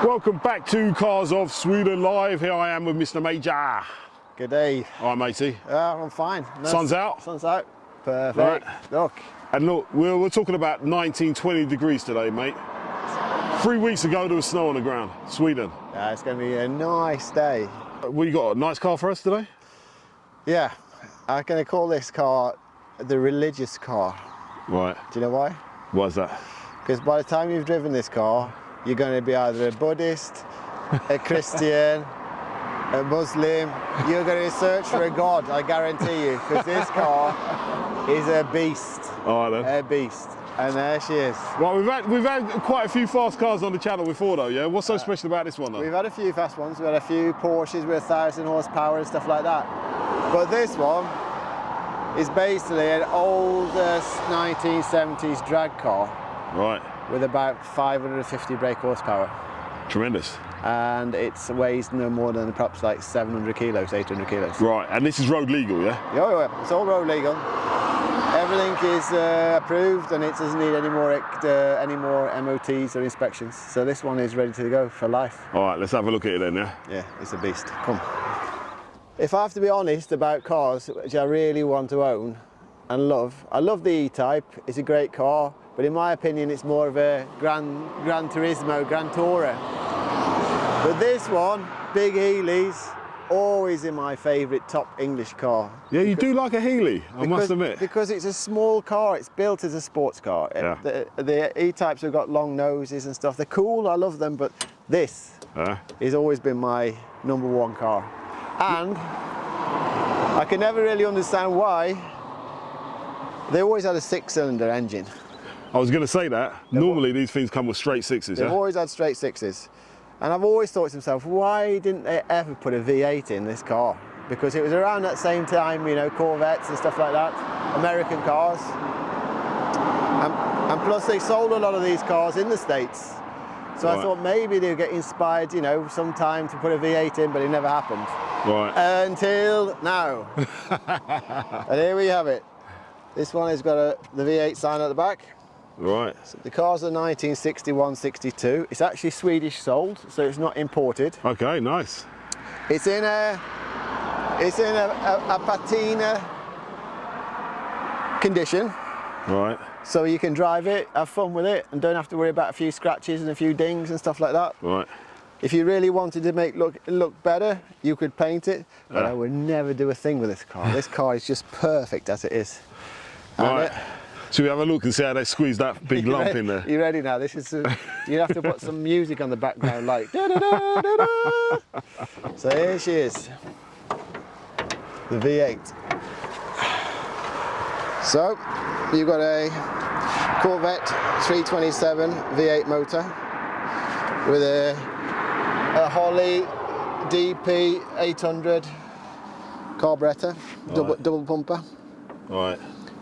Welcome back to Cars of Sweden Live. Here I am with Mr. Major. Good day. All right, matey. I'm fine. No, Sun's out? Sun's out. Perfect. Right. Look. And look, we're talking about 19, 20 degrees today, mate. 3 weeks ago, there was snow on the ground. Sweden. Yeah, it's going to be a nice day. What, you got a nice car for us today? Yeah. I'm going to call this car the religious car. Right. Do you know why? Why's that? Because by the time you've driven this car, you're going to be either a Buddhist, a Christian, a Muslim. You're going to search for a God, I guarantee you, because this car is a beast. All right, then. A beast. And there she is. Right, we've had quite a few fast cars on the channel before, though, yeah? What's so special about this one, though? We've had a few fast ones. We've had a few Porsches with 1,000 horsepower and stuff like that. But this one is basically an oldest 1970s drag car. Right. With about 550 brake horsepower. Tremendous. And it weighs no more than perhaps like 700 kilos, 800 kilos. Right, and this is road legal, yeah? Yeah, it's all road legal. Everything is approved, and it doesn't need any more MOTs or inspections. So this one is ready to go for life. All right, let's have a look at it then, yeah? Yeah, it's a beast. Come. If I have to be honest about cars which I really want to own and love, I love the E-Type. It's a great car. But in my opinion, it's more of a Gran Turismo, Gran Tourer. But this one, big Healey's, always in my favourite top English car. Yeah, you do like a Healey, I must admit. Because it's a small car, it's built as a sports car. Yeah. The E-Types have got long noses and stuff. They're cool, I love them, but this has always been my #1 car. And I can never really understand why they always had a 6-cylinder engine. I was going to say that. Normally these things come with straight sixes, yeah? They've always had straight sixes. And I've always thought to myself, why didn't they ever put a V8 in this car? Because it was around that same time, you know, Corvettes and stuff like that, American cars. And plus they sold a lot of these cars in the States. So I thought maybe they'd get inspired, you know, sometime to put a V8 in, but it never happened. Right. Until now. And here we have it. This one has got the V8 sign at the back. Right. So the car's a 1961-62. It's actually Swedish sold, so it's not imported. Okay, nice. It's in a patina condition. Right. So you can drive it, have fun with it, and don't have to worry about a few scratches and a few dings and stuff like that. Right. If you really wanted to make it look better, you could paint it, but I would never do a thing with this car. This car is just perfect as it is. Right. Should we have a look and see how they squeeze that big lump in there? You ready now? This is you have to put some music on the background, like da da da da da. So here she is, the V8. So you've got a Corvette 327 V8 motor with a Healey DP 800 carburetor, double pumper. Right.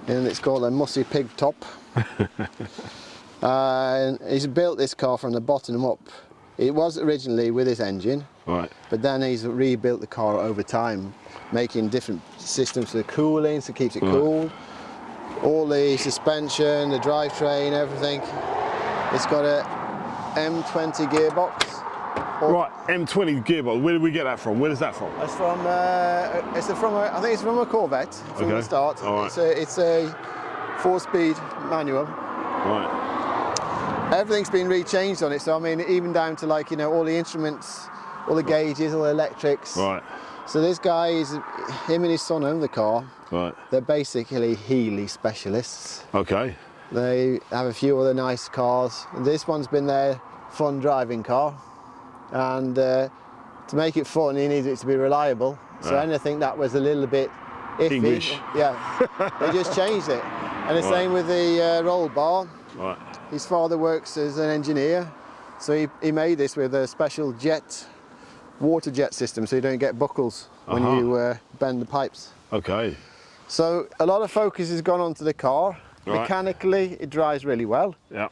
And it's called a Mussy Pig top. And he's built this car from the bottom up. It was originally with his engine, right, but then he's rebuilt the car over time, making different systems for the cooling, so it keeps it cool. All the suspension, the drivetrain, everything. It's got a M20 gearbox. Right, M20 gearbox. Where did we get that from? Where is that from? It's from I think it's from a Corvette from the start. All right. It's a 4-speed manual. Right. Everything's been rechanged on it, so I mean, even down to, like, you know, all the instruments, all the gauges, all the electrics. Right. So this guy him and his son own the car. Right. They're basically Healey specialists. Okay. They have a few other nice cars. This one's been their fun driving car. And to make it fun, he needs it to be reliable. So anything that was a little bit iffy, English. Yeah, they just changed it. And the same with the roll bar. Right. His father works as an engineer, so he made this with a special water jet system, so you don't get buckles when you bend the pipes. Okay. So a lot of focus has gone onto the car. Right. Mechanically, it drives really well. Yeah.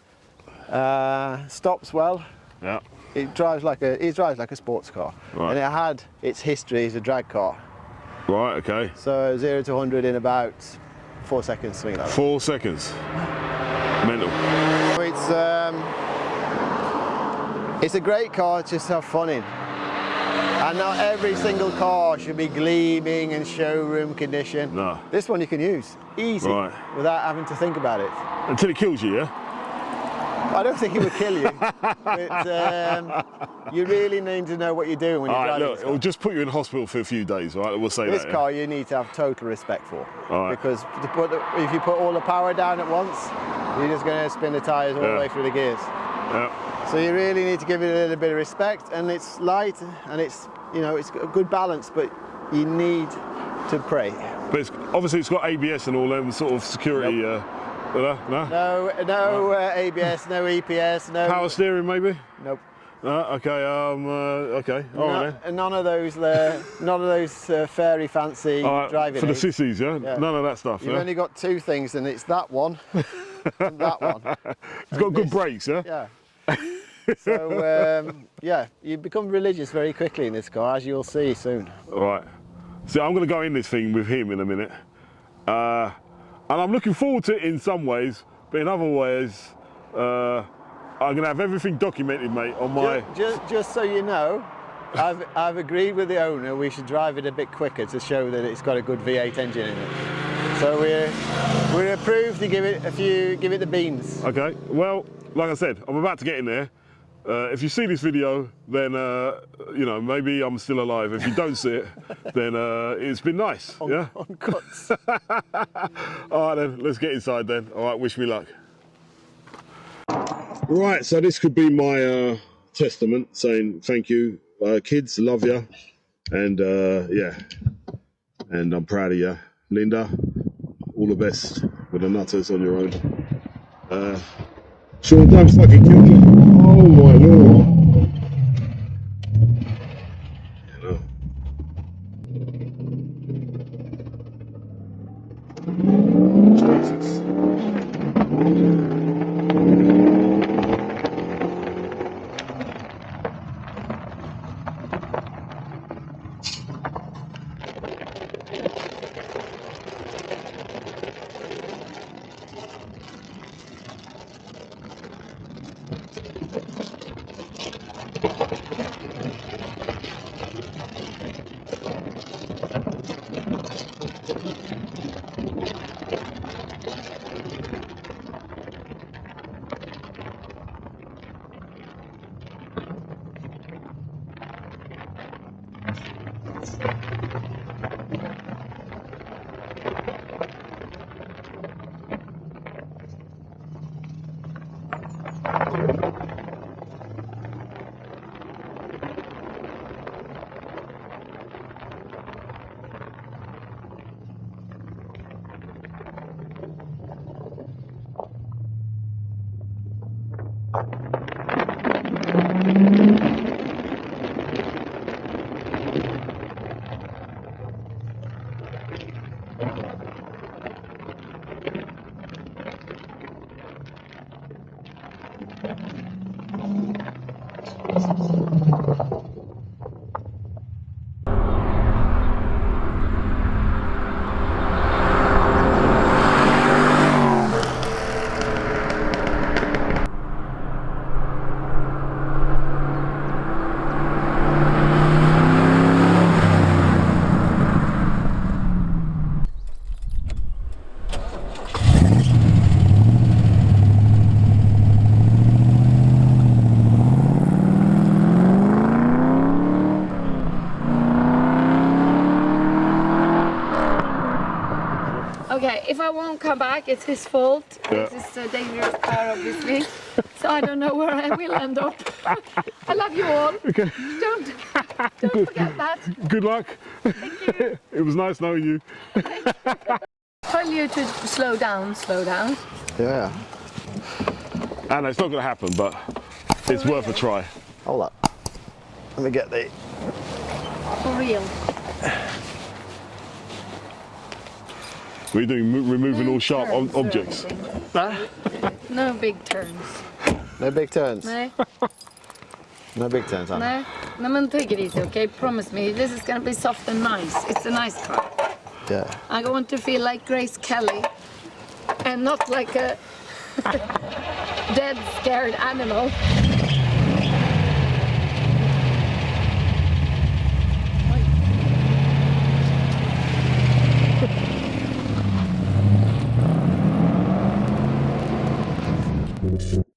Stops well. Yeah. It drives like a sports car, right. And it had its history as a drag car. Right. Okay. So 0 to 100 in about 4 seconds, something like that. 4 seconds. Mental. It's It's a great car to just have fun in. And not every single car should be gleaming and showroom condition. No. This one you can use, easy, without having to think about it. Until it kills you, yeah? I don't think it would kill you, but you really need to know what you're doing when you're driving this car. It'll just put you in hospital for a few days, all right? We'll say This that. car you need to have total respect for. All right. Because if you put all the power down at once, you're just going to spin the tyres all the way through the gears. Yeah. So you really need to give it a little bit of respect, and it's light and it's, you know, it's got a good balance, but you need to pray. But obviously it's got ABS and all them sort of security. Nope. No? ABS, no EPS, no Power steering maybe? Nope. Okay. Okay. All right. None of those fairy fancy driving for the aids. sissies, yeah? Yeah. None of that stuff. You've yeah? only got two things, and it's that one and that one. It's got good brakes, yeah? Yeah. So yeah, you become religious very quickly in this car, as you'll see soon. All right. So I'm going to go in this thing with him in a minute, and I'm looking forward to it in some ways, but in other ways, I'm going to have everything documented, mate, on my. Just so you know, I've agreed with the owner we should drive it a bit quicker to show that it's got a good V8 engine in it. So we're approved to give it the beans. Okay. Well, like I said, I'm about to get in there. If you see this video, then you know, maybe I'm still alive. If you don't see it, then it's been nice. Yeah. On cuts. All right then, let's get inside then. All right, wish me luck. Right, so this could be my testament saying thank you, kids, love you, and yeah, and I'm proud of you, Linda. All the best with the nutters on your own. Sean, don't fucking kill me. Oh my lord. Jesus. Okay, if I won't come back, it's his fault. Yeah. This is a dangerous car, obviously. So I don't know where I will end up. I love you all. Okay. Don't forget that. Good luck. Thank you. It was nice knowing you. Tell you to slow down, slow down. Yeah. I know it's not going to happen, but it's worth a try. Hold up. Let me get the. For real. We're doing removing all sharp Turns or objects. anything. No big turns. No big turns. No, No big turns, huh? no. No, man, take it easy, okay? Promise me, this is gonna be soft and nice. It's a nice car. Yeah. I want to feel like Grace Kelly and not like a dead, scared animal. you.